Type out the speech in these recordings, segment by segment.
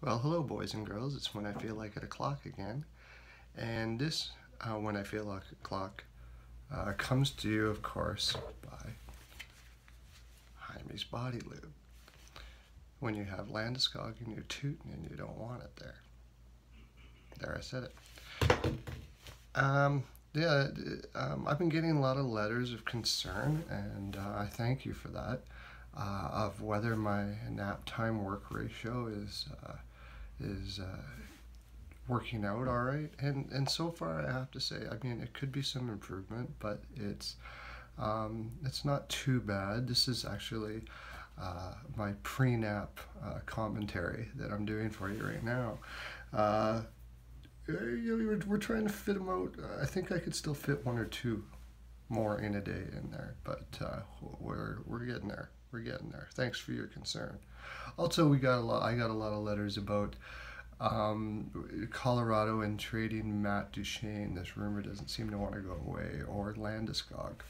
Well, hello, boys and girls. It's When I Feel Like It O'Clock again. And this, When I Feel Like It O'Clock, comes to you, of course, by Jaime's Body Lube. When you have Landeskog in your tyutin and you don't want it there. There, I said it. I've been getting a lot of letters of concern, and I thank you for that, of whether my nap time work ratio is working out all right, and so far I have to say, I mean, it could be some improvement, but it's not too bad. This is actually my pre-nap commentary that I'm doing for you right now. We're trying to fit them out. I think I could still fit one or two more in a day in there, but we're getting there. We're getting there. Thanks for your concern. Also, I got a lot of letters about Colorado and trading Matt Duchene. This rumor doesn't seem to want to go away, or Landeskog.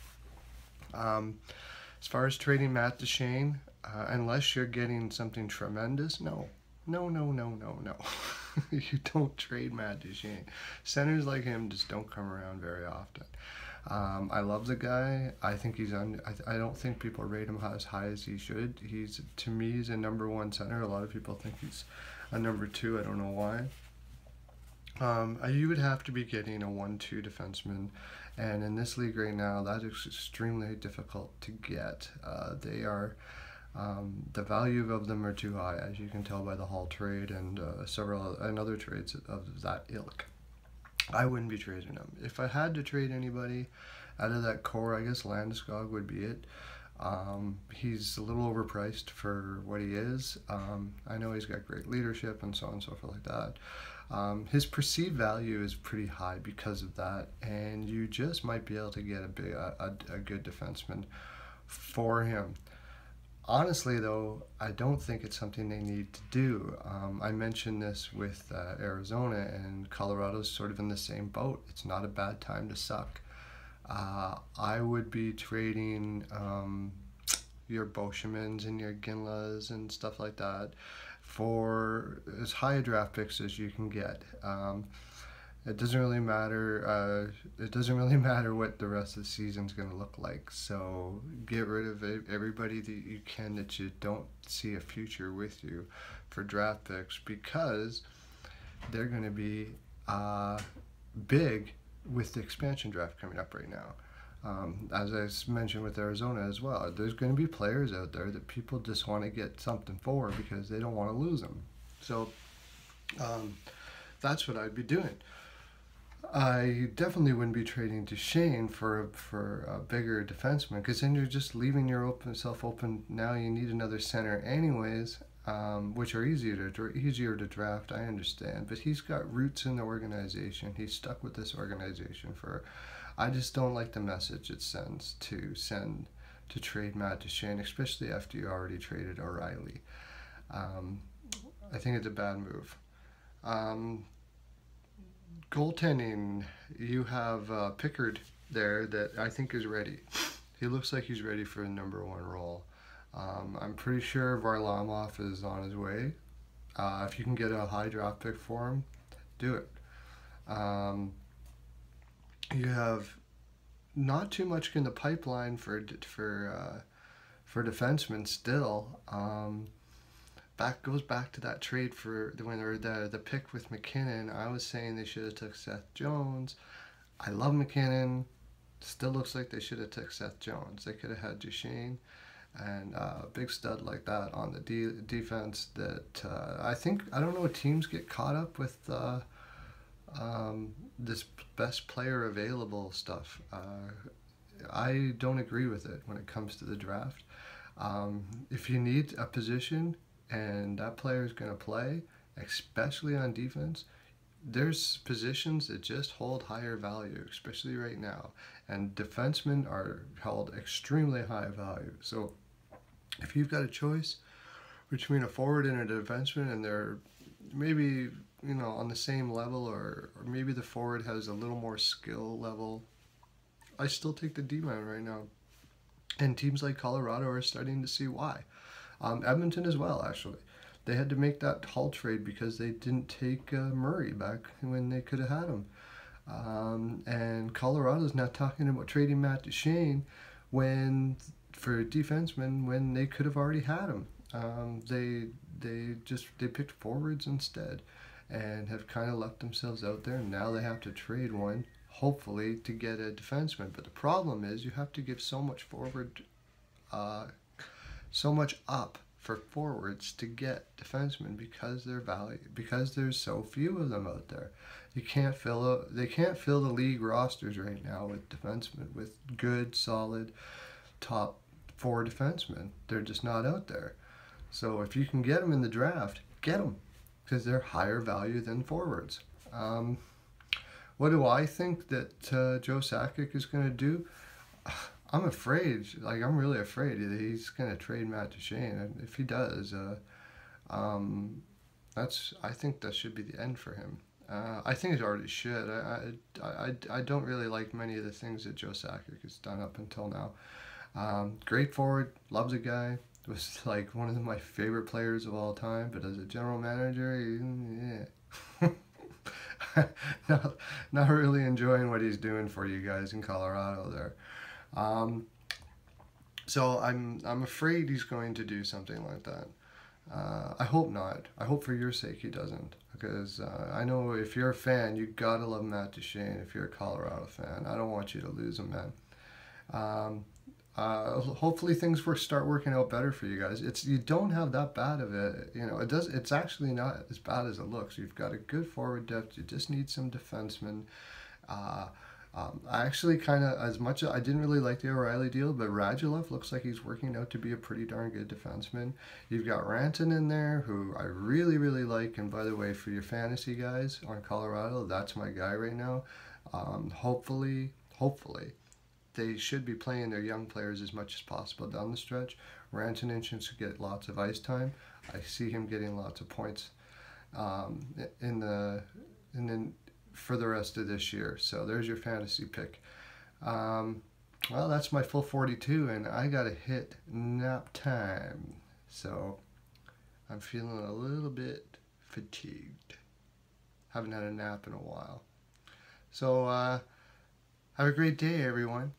As far as trading Matt Duchene, unless you're getting something tremendous, no. You don't trade Matt Duchene. Centers like him just don't come around very often. I love the guy. I think I don't think people rate him as high as he should. To me, he's a number one center. A lot of people think he's a number two. I don't know why. You would have to be getting a 1-2 defenseman, and in this league right now, that is extremely difficult to get. The value of them are too high, as you can tell by the Hall trade and several other trades of that ilk. I wouldn't be trading them. If I had to trade anybody out of that core, I guess Landeskog would be it. He's a little overpriced for what he is. I know he's got great leadership and so on and so forth like that. His perceived value is pretty high because of that, and you just might be able to get a good defenseman for him. Honestly, though, I don't think it's something they need to do. I mentioned this with Arizona, and Colorado's sort of in the same boat. It's not a bad time to suck. I would be trading your Boschemans and your Ginlas and stuff like that for as high a draft picks as you can get. It doesn't really matter. It doesn't really matter what the rest of the season's going to look like. So get rid of everybody that you can that you don't see a future with you for draft picks, because they're going to be big with the expansion draft coming up right now. As I mentioned with Arizona as well, there's going to be players out there that people just want to get something for because they don't want to lose them. So that's what I'd be doing. I definitely wouldn't be trading Duchene for a bigger defenseman, because then you're just leaving yourself open. Now you need another center anyways, which are easier to draft, I understand. But he's got roots in the organization. He's stuck with this organization I just don't like the message it sends to trade Matt Duchene, especially after you already traded O'Reilly. I think it's a bad move. Goaltending, you have Pickard there that I think is ready. He looks like he's ready for a number one role. I'm pretty sure Varlamov is on his way. If you can get a high draft pick for him, do it. You have not too much in the pipeline for defensemen still. Goes back to that trade for the pick with McKinnon. I was saying they should have took Seth Jones. I love McKinnon. Still looks like they should have took Seth Jones. They could have had Duchene and a big stud like that on the defense. That I don't know. Teams get caught up with this best player available stuff. I don't agree with it when it comes to the draft. If you need a position and that player is going to play, especially on defense, there's positions that just hold higher value, especially right now. And defensemen are held extremely high value. So if you've got a choice between a forward and a defenseman, and they're maybe on the same level, or maybe the forward has a little more skill level, I still take the D-man right now. And teams like Colorado are starting to see why. Edmonton as well, actually. They had to make that Hall trade because they didn't take Murray back when they could have had him. And Colorado's not talking about trading Matt Duchene for defensemen when they could have already had him. They picked forwards instead, and have kind of left themselves out there. And now they have to trade one, hopefully, to get a defenseman. But the problem is you have to give so much up for forwards to get defensemen because there's so few of them out there. They can't fill the league rosters right now with defensemen, with good, solid, top 4 defensemen. They're just not out there. So if you can get them in the draft, get them, because they're higher value than forwards. What do I think that Joe Sakic is going to do? I'm afraid, I'm really afraid that he's going to trade Matt Duchene. And if he does, I think that should be the end for him. I think it already should. I don't really like many of the things that Joe Sakic has done up until now. Great forward, loves the guy. Was like one of my favorite players of all time, but as a general manager, yeah. not really enjoying what he's doing for you guys in Colorado there. So I'm afraid he's going to do something like that. I hope not. I hope for your sake he doesn't, because I know if you're a fan, you gotta love Matt Duchene. If you're a Colorado fan, I don't want you to lose him, man. Hopefully things start working out better for you guys. You don't have that bad of it. It's actually not as bad as it looks. You've got a good forward depth. You just need some defensemen. I actually as much as I didn't really like the O'Reilly deal, but Radulov looks like he's working out to be a pretty darn good defenseman. You've got Rantanen in there, who I really, really like. And by the way, for your fantasy guys on Colorado, that's my guy right now. Hopefully, they should be playing their young players as much as possible down the stretch. Rantanen should get lots of ice time. I see him getting lots of points for the rest of this year. So there's your fantasy pick. Well, that's my full 42, and I got to hit nap time. So I'm feeling a little bit fatigued. Haven't had a nap in a while. So have a great day, everyone.